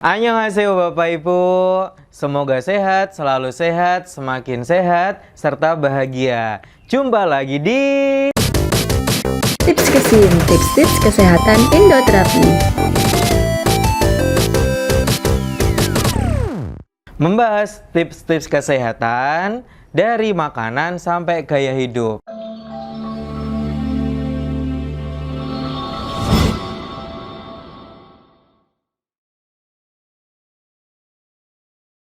Annyeonghaseyo Bapak Ibu, semoga sehat, selalu sehat, semakin sehat, serta bahagia. Jumpa lagi di Tips Kesin, tips-tips kesehatan Indoterapi. membahas tips-tips kesehatan dari makanan sampai gaya hidup.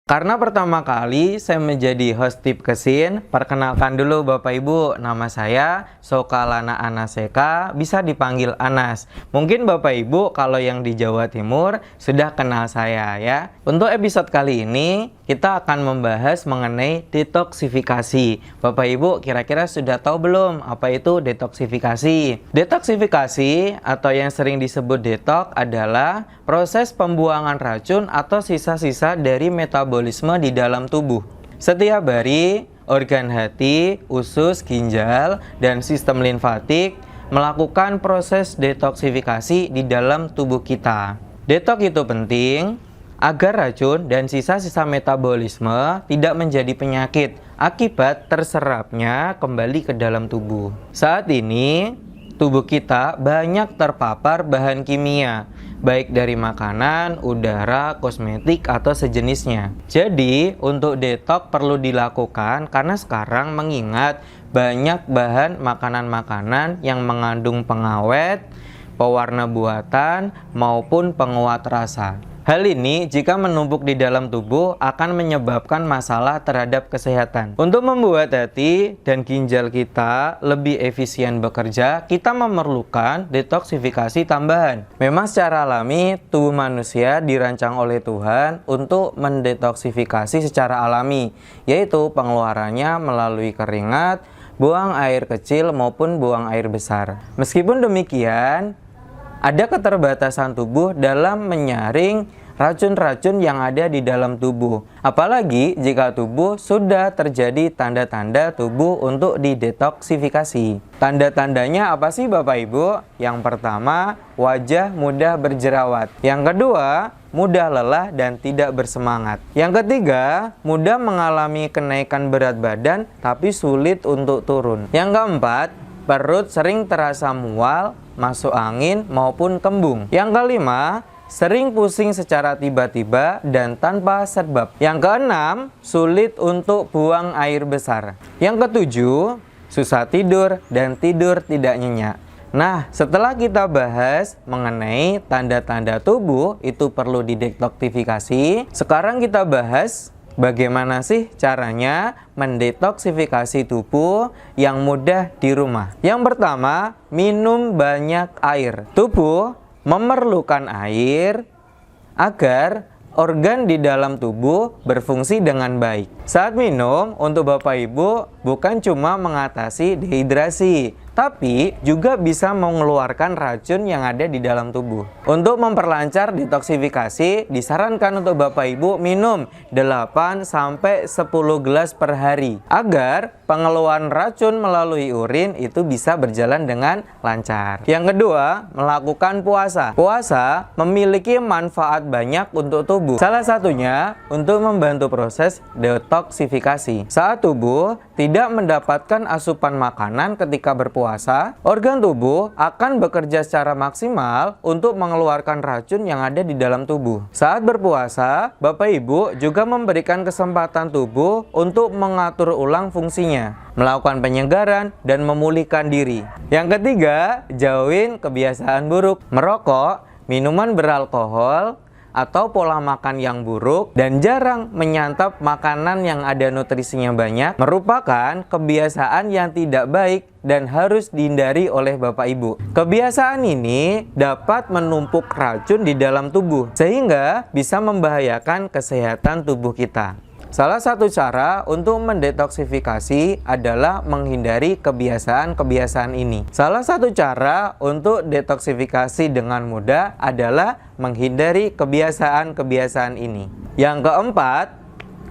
Karena pertama kali saya menjadi host Tips Kesin, perkenalkan dulu Bapak Ibu, nama saya Sokalana Anaseka, bisa dipanggil Anas. Mungkin Bapak Ibu kalau yang di Jawa Timur sudah kenal saya ya. Untuk episode kali ini kita akan membahas mengenai detoksifikasi. Bapak Ibu kira-kira sudah tahu belum apa itu detoksifikasi? Detoksifikasi atau yang sering disebut detox adalah proses pembuangan racun atau sisa-sisa dari metabolisme di dalam tubuh. Setiap hari, organ hati, usus, ginjal, dan sistem limfatik melakukan proses detoksifikasi di dalam tubuh kita. Detox itu penting agar racun dan sisa-sisa metabolisme tidak menjadi penyakit akibat terserapnya kembali ke dalam tubuh. Saat ini, tubuh kita banyak terpapar bahan kimia, baik dari makanan, udara, kosmetik, atau sejenisnya. Jadi, untuk detox perlu dilakukan karena sekarang mengingat banyak bahan makanan-makanan yang mengandung pengawet, pewarna buatan, maupun penguat rasa. Hal ini jika menumpuk di dalam tubuh akan menyebabkan masalah terhadap kesehatan. Untuk membuat hati dan ginjal kita lebih efisien bekerja, kita memerlukan detoksifikasi tambahan. Memang secara alami, tubuh manusia dirancang oleh Tuhan untuk mendetoksifikasi secara alami, yaitu pengeluarannya melalui keringat, buang air kecil maupun buang air besar. Meskipun demikian, ada keterbatasan tubuh dalam menyaring racun-racun yang ada di dalam tubuh. Apalagi jika tubuh sudah terjadi tanda-tanda tubuh untuk didetoksifikasi. Tanda-tandanya apa sih Bapak Ibu? Yang pertama, wajah mudah berjerawat. Yang kedua, mudah lelah dan tidak bersemangat. Yang ketiga, mudah mengalami kenaikan berat badan tapi sulit untuk turun. Yang keempat, perut sering terasa mual, masuk angin maupun kembung. Yang kelima, sering pusing secara tiba-tiba dan tanpa sebab. Yang keenam, sulit untuk buang air besar. Yang ketujuh, susah tidur dan tidur tidak nyenyak. Nah, setelah kita bahas mengenai tanda-tanda tubuh itu perlu didetoksifikasi, sekarang kita bahas bagaimana sih caranya mendetoksifikasi tubuh yang mudah di rumah. Yang pertama, minum banyak air. Tubuh memerlukan air agar organ di dalam tubuh berfungsi dengan baik. Saat minum, untuk Bapak Ibu bukan cuma mengatasi dehidrasi, tapi juga bisa mengeluarkan racun yang ada di dalam tubuh. Untuk memperlancar detoksifikasi, disarankan untuk Bapak Ibu minum 8-10 gelas per hari agar pengeluaran racun melalui urin itu bisa berjalan dengan lancar. Yang kedua, melakukan puasa. Puasa memiliki manfaat banyak untuk tubuh. Salah satunya untuk membantu proses detoksifikasi. Saat tubuh tidak mendapatkan asupan makanan ketika berpuasa, organ tubuh akan bekerja secara maksimal untuk mengeluarkan racun yang ada di dalam tubuh. Saat berpuasa, Bapak Ibu juga memberikan kesempatan tubuh untuk mengatur ulang fungsinya, melakukan penyegaran dan memulihkan diri. Yang ketiga, jauhin kebiasaan buruk, merokok, minuman beralkohol, atau pola makan yang buruk dan jarang menyantap makanan yang ada nutrisinya banyak merupakan kebiasaan yang tidak baik dan harus dihindari oleh Bapak Ibu. Kebiasaan ini dapat menumpuk racun di dalam tubuh sehingga bisa membahayakan kesehatan tubuh kita. Salah satu cara untuk mendetoksifikasi adalah menghindari kebiasaan-kebiasaan ini. Salah satu cara untuk detoksifikasi dengan mudah adalah menghindari kebiasaan-kebiasaan ini. Yang keempat,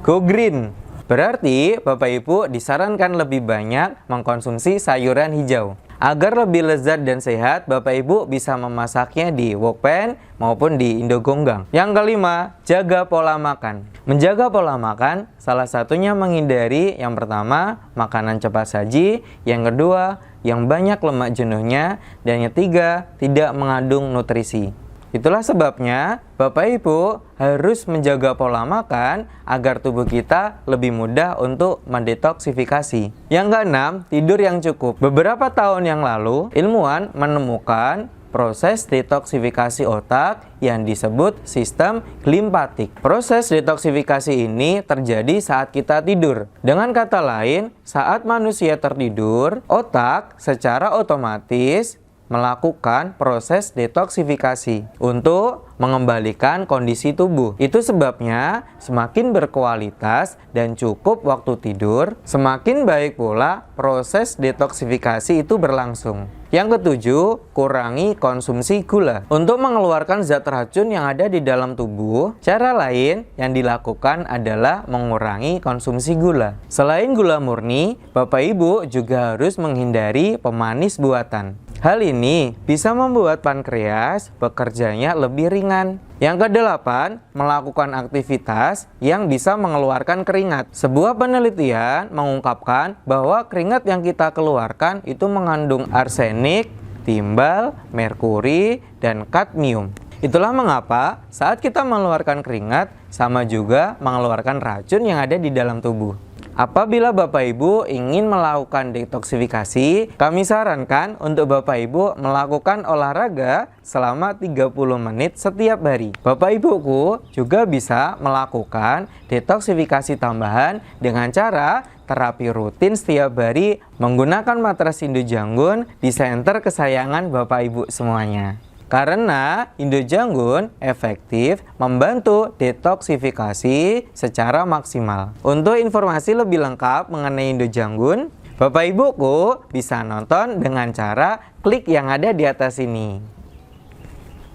go green. Berarti Bapak Ibu disarankan lebih banyak mengkonsumsi sayuran hijau. Agar lebih lezat dan sehat, Bapak Ibu bisa memasaknya di wok pan maupun di Indogonggang. Yang kelima, jaga pola makan. Menjaga pola makan, salah satunya menghindari yang pertama, makanan cepat saji, yang kedua, yang banyak lemak jenuhnya, dan yang ketiga, tidak mengandung nutrisi. Itulah sebabnya Bapak Ibu harus menjaga pola makan agar tubuh kita lebih mudah untuk mendetoksifikasi. Yang keenam, tidur yang cukup. Beberapa tahun yang lalu, ilmuwan menemukan proses detoksifikasi otak yang disebut sistem glimpatik. Proses detoksifikasi ini terjadi saat kita tidur. Dengan kata lain, saat manusia tertidur, otak secara otomatis melakukan proses detoksifikasi untuk mengembalikan kondisi tubuh. Itu sebabnya semakin berkualitas dan cukup waktu tidur, semakin baik pula proses detoksifikasi itu berlangsung. Yang ketujuh, kurangi konsumsi gula. Untuk mengeluarkan zat racun yang ada di dalam tubuh, cara lain yang dilakukan adalah mengurangi konsumsi gula. Selain gula murni, Bapak Ibu juga harus menghindari pemanis buatan. Hal ini bisa membuat pankreas bekerjanya lebih ringan. Yang kedelapan, melakukan aktivitas yang bisa mengeluarkan keringat. Sebuah penelitian mengungkapkan bahwa keringat yang kita keluarkan itu mengandung arsenik, timbal, merkuri, dan kadmium. Itulah mengapa saat kita mengeluarkan keringat sama juga mengeluarkan racun yang ada di dalam tubuh. Apabila Bapak Ibu ingin melakukan detoksifikasi, kami sarankan untuk Bapak Ibu melakukan olahraga selama 30 menit setiap hari. Bapak Ibuku juga bisa melakukan detoksifikasi tambahan dengan cara terapi rutin setiap hari menggunakan matras Indojanggun di center kesayangan Bapak Ibu semuanya. Karena Indojanggun efektif membantu detoksifikasi secara maksimal. Untuk informasi lebih lengkap mengenai Indojanggun, Bapak Ibuku bisa nonton dengan cara klik yang ada di atas ini.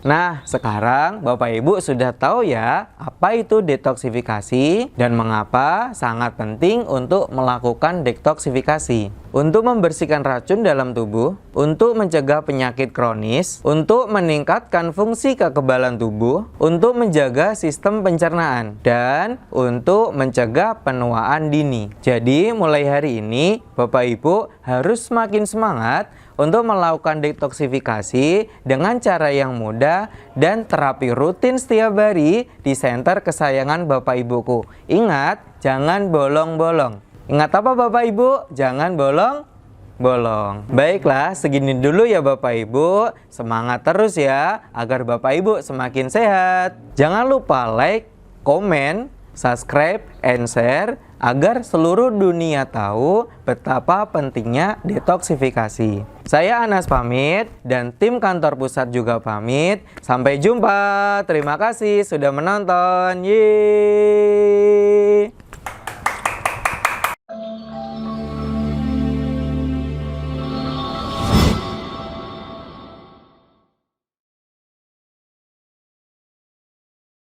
Nah, sekarang Bapak Ibu sudah tahu ya apa itu detoksifikasi dan mengapa sangat penting untuk melakukan detoksifikasi. Untuk membersihkan racun dalam tubuh, untuk mencegah penyakit kronis, untuk meningkatkan fungsi kekebalan tubuh, untuk menjaga sistem pencernaan, dan untuk mencegah penuaan dini. Jadi, mulai hari ini Bapak Ibu harus semakin semangat untuk melakukan detoksifikasi dengan cara yang mudah dan terapi rutin setiap hari di center kesayangan Bapak Ibuku. Ingat, jangan bolong-bolong. Ingat apa Bapak Ibu? Jangan bolong-bolong. Baiklah, segini dulu ya Bapak Ibu. Semangat terus ya, agar Bapak Ibu semakin sehat. Jangan lupa like, komen, subscribe, and share agar seluruh dunia tahu betapa pentingnya detoksifikasi. Saya Anas pamit dan tim kantor pusat juga pamit. Sampai jumpa. Terima kasih sudah menonton. Yeay.